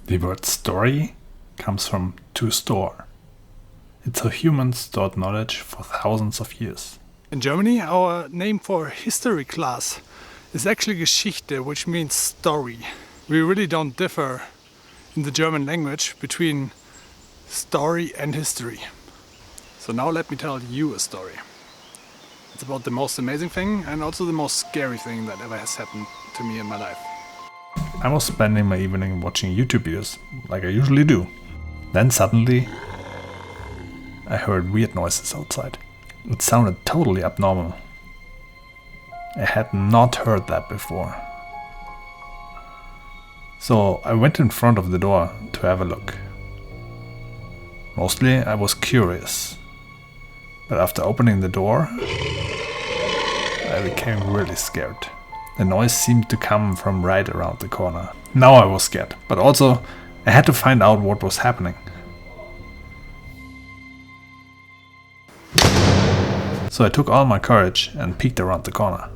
The word story comes from to store. It's how humans stored knowledge for thousands of years. In Germany, our name for history class is actually Geschichte, which means story. We really don't differ in the German language between story and history. So now let me tell you a story. It's about the most amazing thing and also the most scary thing that ever has happened to me in my life. I was spending my evening watching YouTube videos, like I usually do. Then suddenly, I heard weird noises outside. It sounded totally abnormal. I had not heard that before. So I went in front of the door to have a look. Mostly I was curious. But after opening the door, I became really scared. The noise seemed to come from right around the corner. Now I was scared, but also I had to find out what was happening. So I took all my courage and peeked around the corner.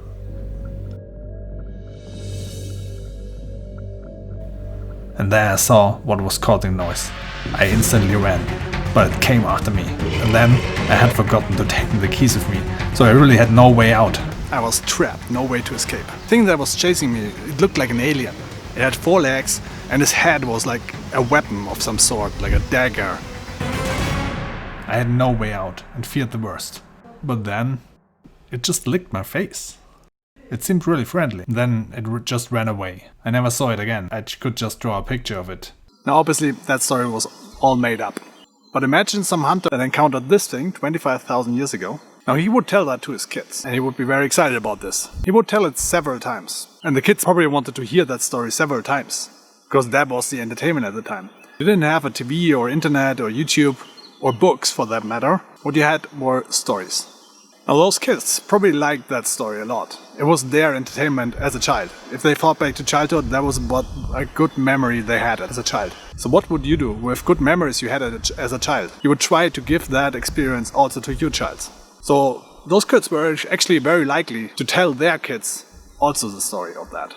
And there I saw what was causing noise. I instantly ran, but it came after me. And then I had forgotten to take the keys with me, so I really had no way out. I was trapped, no way to escape. The thing that was chasing me, it looked like an alien. It had 4 legs and his head was like a weapon of some sort, like a dagger. I had no way out and feared the worst. But then, it just licked my face. It seemed really friendly. Then it just ran away. I never saw it again. I could just draw a picture of it. Now obviously that story was all made up. But imagine some hunter that encountered this thing 25,000 years ago. Now he would tell that to his kids, and he would be very excited about this. He would tell it several times. And the kids probably wanted to hear that story several times, because that was the entertainment at the time. You didn't have a TV or internet or YouTube, or books for that matter. What you had were stories. Now those kids probably liked that story a lot. It was their entertainment as a child. If they thought back to childhood, that was what a good memory they had as a child. So what would you do with good memories you had as a child? You would try to give that experience also to your child. So those kids were actually very likely to tell their kids also the story of that.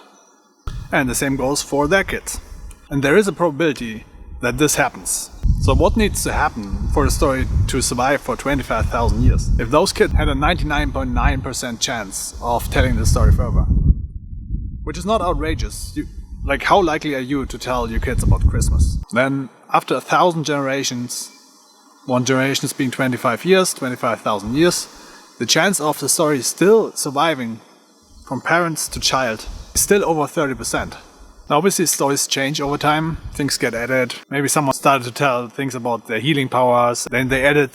And the same goes for their kids. And there is a probability that this happens. So what needs to happen for the story to survive for 25,000 years? If those kids had a 99.9% chance of telling the story further, which is not outrageous. Like, how likely are you to tell your kids about Christmas? Then after 1,000 generations, one generation is being 25 years, 25,000 years, the chance of the story still surviving from parents to child is still over 30%. Now obviously stories change over time, things get added, maybe someone started to tell things about their healing powers, then they added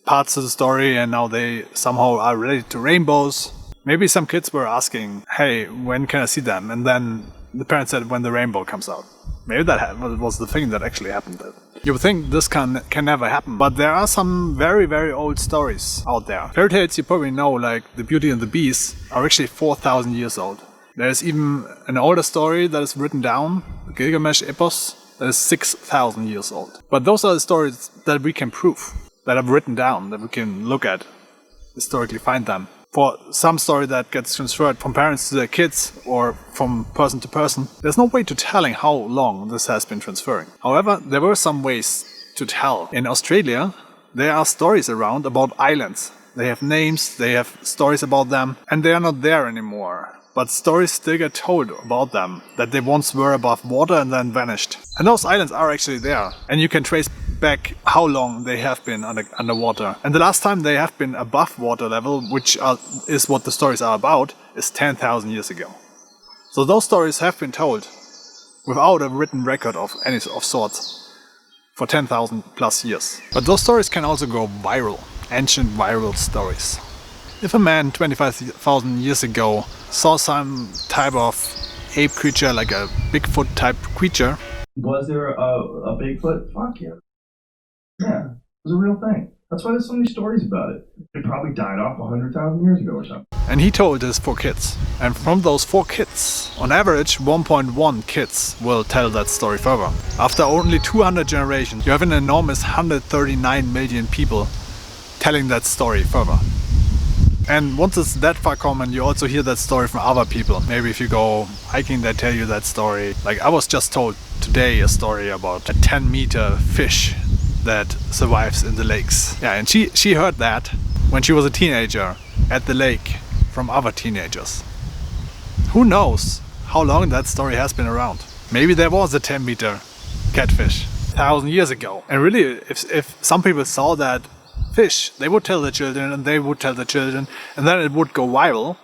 parts to the story and now they somehow are related to rainbows. Maybe some kids were asking, hey, when can I see them? And then the parents said when the rainbow comes out. Maybe that was the thing that actually happened. You would think this can never happen, but there are some very, very old stories out there. Fairytales you probably know, like The Beauty and the Beast, are actually 4,000 years old. There's even an older story that is written down, the Gilgamesh epos, that is 6,000 years old. But those are the stories that we can prove, that are written down, that we can look at, historically find them. For some story that gets transferred from parents to their kids or from person to person, there's no way to telling how long this has been transferring. However, there were some ways to tell. In Australia, there are stories around about islands. They have names, they have stories about them, and they are not there anymore. But stories still get told about them, that they once were above water and then vanished. And those islands are actually there, and you can trace back how long they have been underwater. And the last time they have been above water level, which is what the stories are about, is 10,000 years ago. So those stories have been told without a written record of any of sorts for 10,000 plus years. But those stories can also go viral, ancient viral stories. If a man 25,000 years ago saw some type of ape creature, like a Bigfoot type creature. Was there a Bigfoot? Fuck yeah. Yeah, it was a real thing. That's why there's so many stories about it. It probably died off 100,000 years ago or something. And he told this for kids. And from those 4 kids, on average 1.1 kids will tell that story further. After only 200 generations, you have an enormous 139 million people telling that story further. And once it's that far common, you also hear that story from other people. Maybe if you go hiking, they tell you that story. Like I was just told today a story about a 10-meter fish that survives in the lakes. Yeah, and she heard that when she was a teenager at the lake from other teenagers. Who knows how long that story has been around? Maybe there was a 10-meter catfish 1,000 years ago. And really, if some people saw that fish, they would tell their children and they would tell their children, and then it would go viral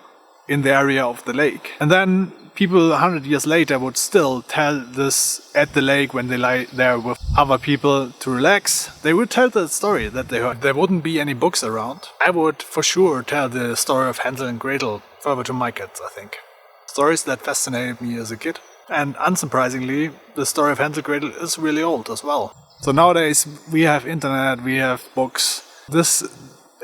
in the area of the lake. And then people 100 years later would still tell this at the lake when they lie there with other people to relax. They would tell the story that they heard. There wouldn't be any books around. I would for sure tell the story of Hansel and Gretel further to my kids, I think. Stories that fascinated me as a kid. And unsurprisingly, the story of Hansel and Gretel is really old as well. So nowadays we have internet, we have books. This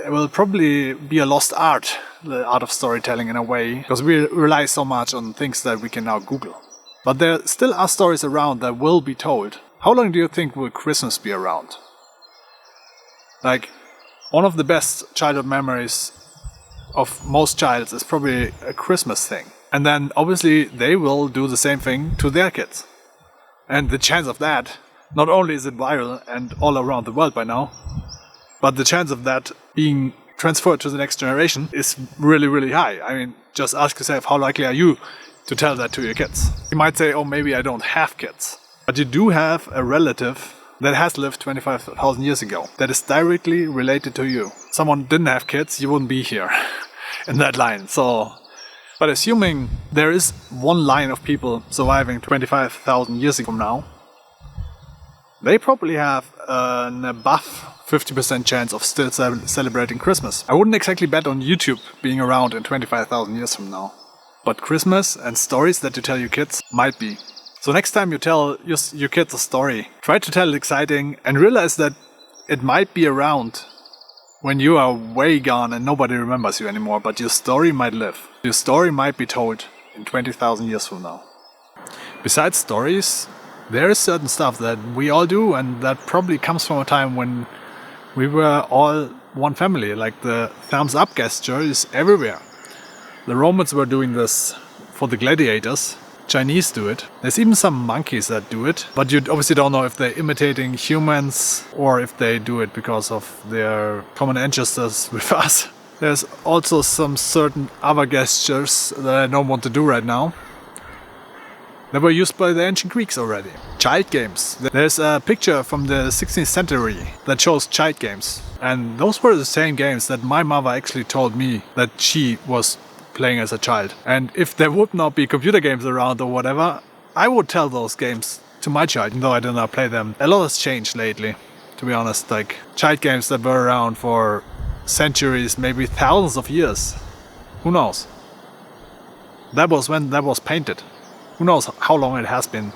will probably be a lost art, the art of storytelling in a way, because we rely so much on things that we can now Google. But there still are stories around that will be told. How long do you think will Christmas be around? Like, one of the best childhood memories of most childs is probably a Christmas thing. And then obviously they will do the same thing to their kids. And the chance of that, not only is it viral and all around the world by now, but the chance of that being transferred to the next generation is really, really high. I mean, just ask yourself, how likely are you to tell that to your kids? You might say, oh, maybe I don't have kids. But you do have a relative that has lived 25,000 years ago that is directly related to you. Someone didn't have kids, you wouldn't be here in that line. But assuming there is one line of people surviving 25,000 years from now, they probably have an above 50% chance of still celebrating Christmas. I wouldn't exactly bet on YouTube being around in 25,000 years from now. But Christmas and stories that you tell your kids might be. So next time you tell your kids a story, try to tell it exciting and realize that it might be around when you are way gone and nobody remembers you anymore, but your story might live. Your story might be told in 20,000 years from now. Besides stories, there is certain stuff that we all do, and that probably comes from a time when we were all one family. Like the thumbs up gesture is everywhere. The Romans were doing this for the gladiators. Chinese do it. There's even some monkeys that do it, but you obviously don't know if they're imitating humans or if they do it because of their common ancestors with us. There's also some certain other gestures that I don't want to do right now that were used by the ancient Greeks already. Child games. There's a picture from the 16th century that shows child games. And those were the same games that my mother actually told me that she was playing as a child. And if there would not be computer games around or whatever, I would tell those games to my child, even though I do not play them. A lot has changed lately, to be honest. Like child games that were around for centuries, maybe thousands of years. Who knows? That was when that was painted. Who knows how long it has been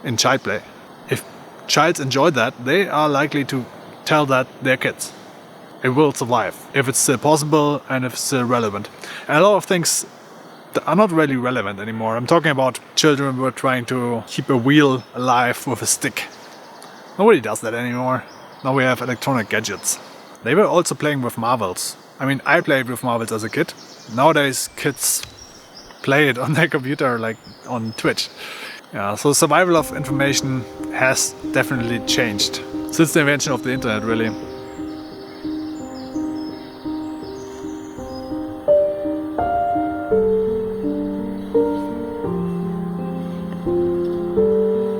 in child play. If childs enjoy that, they are likely to tell that their kids. It will survive, if it's still possible and if it's still relevant. And a lot of things that are not really relevant anymore. I'm talking about children who are trying to keep a wheel alive with a stick. Nobody does that anymore. Now we have electronic gadgets. They were also playing with marbles. I mean, I played with marbles as a kid. Nowadays, kids play it on their computer, like on Twitch. Yeah, so survival of information has definitely changed since the invention of the internet, really.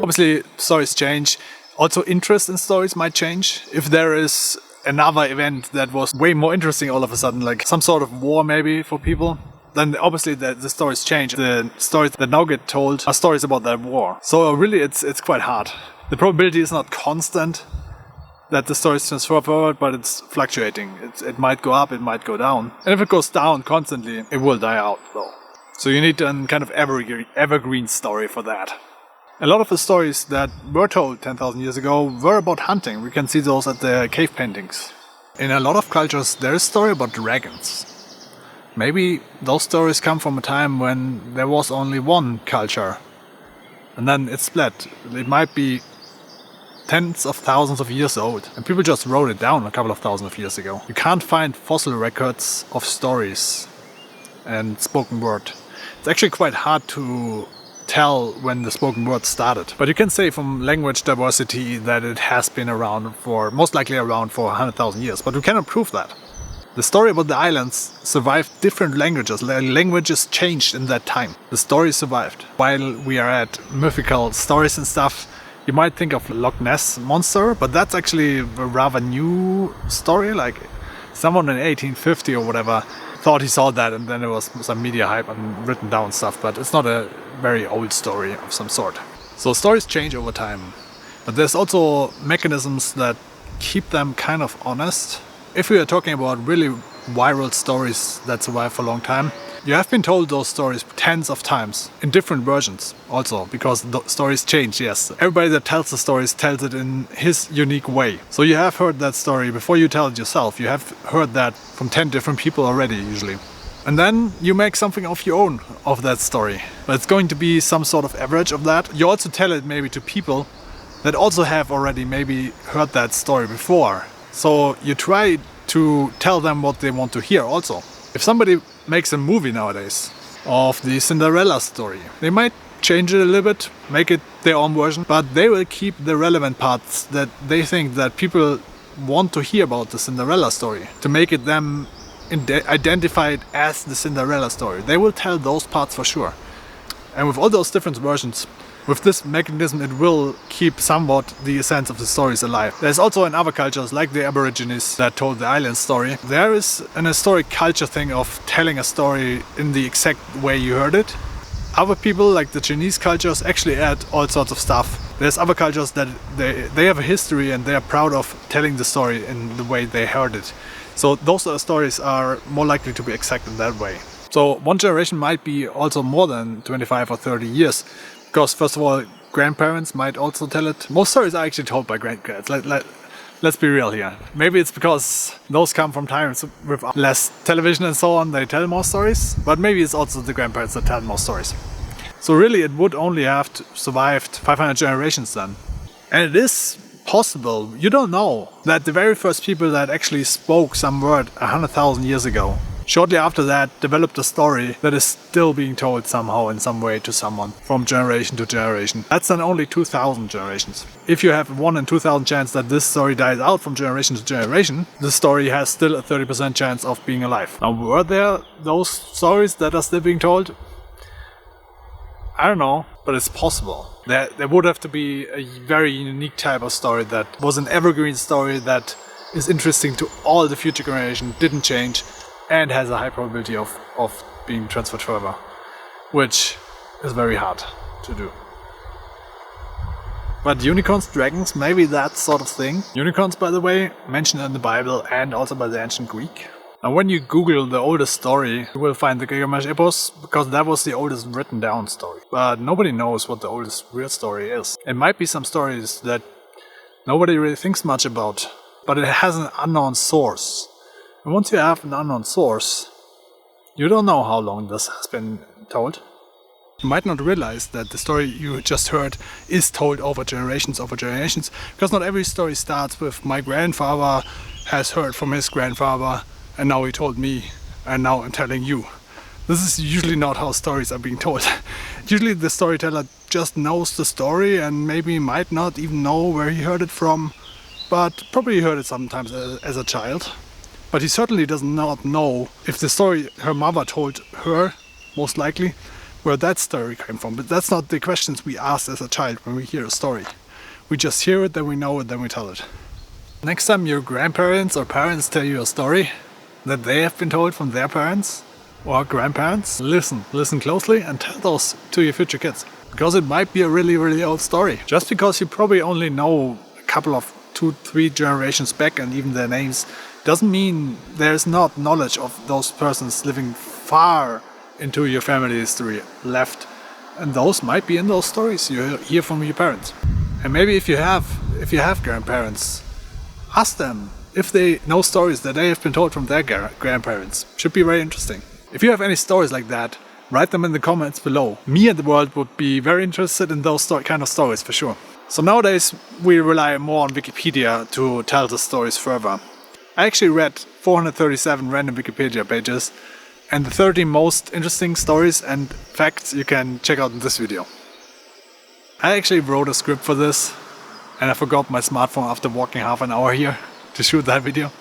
Obviously, stories change. Also, interest in stories might change. If there is another event that was way more interesting all of a sudden, like some sort of war maybe for people, then obviously the stories change. The stories that now get told are stories about that war. So really it's quite hard. The probability is not constant that the stories transfer forward, but it's fluctuating. It might go up, it might go down. And if it goes down constantly, it will die out though. So you need a kind of evergreen story for that. A lot of the stories that were told 10,000 years ago were about hunting. We can see those at the cave paintings. In a lot of cultures, there is a story about dragons. Maybe those stories come from a time when there was only one culture. And then it split. It might be tens of thousands of years old. And people just wrote it down a couple of thousands of years ago. You can't find fossil records of stories and spoken word. It's actually quite hard to tell when the spoken word started. But you can say from language diversity that it has been around for, most likely around for 100,000 years, but we cannot prove that. The story about the islands survived different languages. Languages changed in that time. The story survived. While we are at mythical stories and stuff, you might think of Loch Ness monster, but that's actually a rather new story. Like someone in 1850 or whatever thought he saw that, and then it was some media hype and written down stuff, but it's not a very old story of some sort. So stories change over time, but there's also mechanisms that keep them kind of honest. If we are talking about really viral stories that survive for a long time, you have been told those stories tens of times in different versions also, because the stories change, yes. Everybody that tells the stories tells it in his unique way. So you have heard that story before you tell it yourself. You have heard that from 10 different people already, usually. And then you make something of your own of that story. But it's going to be some sort of average of that. You also tell it maybe to people that also have already maybe heard that story before. So you try to tell them what they want to hear also. If somebody makes a movie nowadays of the Cinderella story, they might change it a little bit, make it their own version, but they will keep the relevant parts that they think that people want to hear about the Cinderella story, to make it them identified as the Cinderella story. They will tell those parts for sure. And with all those different versions, with this mechanism, it will keep somewhat the essence of the stories alive. There's also in other cultures, like the Aborigines that told the island story, there is an historic culture thing of telling a story in the exact way you heard it. Other people, like the Chinese cultures, actually add all sorts of stuff. There's other cultures that they have a history and they are proud of telling the story in the way they heard it. So those stories are more likely to be exact in that way. So one generation might be also more than 25 or 30 years. Because first of all, grandparents might also tell it. Most stories are actually told by grandparents. Let's be real here. Maybe it's because those come from times with less television and so on, they tell more stories. But maybe it's also the grandparents that tell more stories. So really it would only have survived 500 generations then. And it is possible, you don't know, that the very first people that actually spoke some word 100,000 years ago, shortly after that, developed a story that is still being told somehow in some way to someone from generation to generation. That's then only 2,000 generations. If you have 1 in 2,000 chance that this story dies out from generation to generation, the story has still a 30% chance of being alive. Now, were there those stories that are still being told? I don't know, but it's possible. There would have to be a very unique type of story that was an evergreen story that is interesting to all the future generations, didn't change, and has a high probability of being transferred further, which is very hard to do. But unicorns, dragons, maybe that sort of thing. Unicorns, by the way, mentioned in the Bible and also by the ancient Greek. Now when you Google the oldest story, you will find the Gilgamesh epos, because that was the oldest written down story. But nobody knows what the oldest real story is. It might be some stories that nobody really thinks much about, but it has an unknown source. And once you have an unknown source, you don't know how long this has been told. You might not realize that the story you just heard is told over generations, because not every story starts with my grandfather has heard from his grandfather, and now he told me, and now I'm telling you. This is usually not how stories are being told. Usually the storyteller just knows the story and maybe might not even know where he heard it from, but probably heard it sometimes as a child. But he certainly does not know if the story her mother told her, most likely, where that story came from. But that's not the questions we ask as a child when we hear a story. We just hear it, then we know it, then we tell it. Next time your grandparents or parents tell you a story that they have been told from their parents or grandparents, listen closely and tell those to your future kids. Because it might be a really, really old story. Just because you probably only know a couple of 2-3 generations back and even their names, doesn't mean there's not knowledge of those persons living far into your family history left. And those might be in those stories you hear from your parents. And maybe if you have grandparents, ask them if they know stories that they have been told from their grandparents. Should be very interesting. If you have any stories like that, write them in the comments below. Me and the world would be very interested in those kind of stories for sure. So nowadays we rely more on Wikipedia to tell the stories further. I actually read 437 random Wikipedia pages And the 30 most interesting stories and facts you can check out in this video. I actually wrote a script for this, and I forgot my smartphone after walking half an hour here to shoot that video.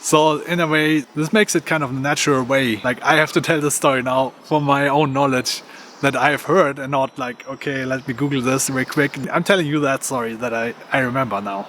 So in a way, this makes it kind of a natural way. Like, I have to tell the story now from my own knowledge that I have heard, and not like, okay, let me Google this real quick. I'm telling you that story that I remember now.